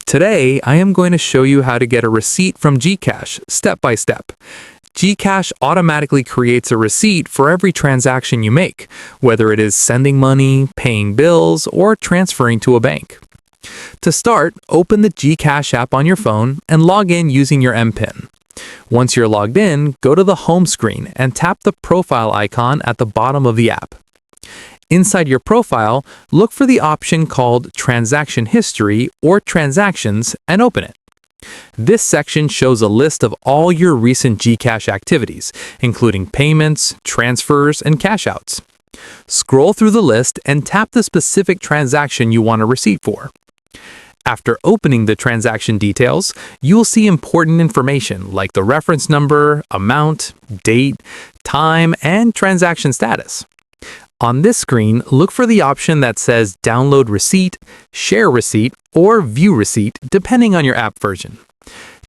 Today, I am going to show you how to get a receipt from GCash step by step. GCash automatically creates a receipt for every transaction you make, whether it is sending money, paying bills, or transferring to a bank. To start, open the GCash app on your phone and log in using your MPIN. Once you're logged in, go to the home screen and tap the profile icon at the bottom of the app. Inside your profile, look for the option called Transaction History or Transactions and open it. This section shows a list of all your recent GCash activities, including payments, transfers, and cash outs. Scroll through the list and tap the specific transaction you want a receipt for. After opening the transaction details, you will see important information like the reference number, amount, date, time, and transaction status. On this screen, look for the option that says Download Receipt, Share Receipt, or View Receipt, depending on your app version.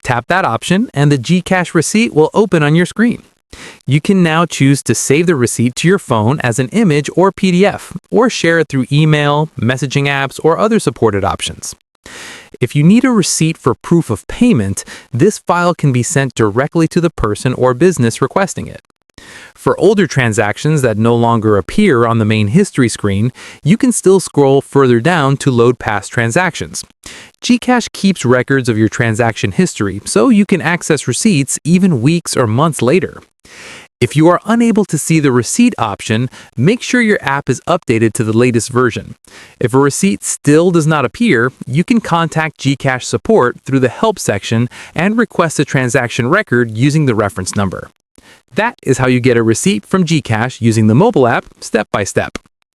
Tap that option and the GCash receipt will open on your screen. You can now choose to save the receipt to your phone as an image or PDF, or share it through email, messaging apps, or other supported options. If you need a receipt for proof of payment, this file can be sent directly to the person or business requesting it. For older transactions that no longer appear on the main history screen, you can still scroll further down to load past transactions. GCash keeps records of your transaction history, so you can access receipts even weeks or months later. If you are unable to see the receipt option, make sure your app is updated to the latest version. If a receipt still does not appear, you can contact GCash support through the Help section and request a transaction record using the reference number. That is how you get a receipt from GCash using the mobile app step by step.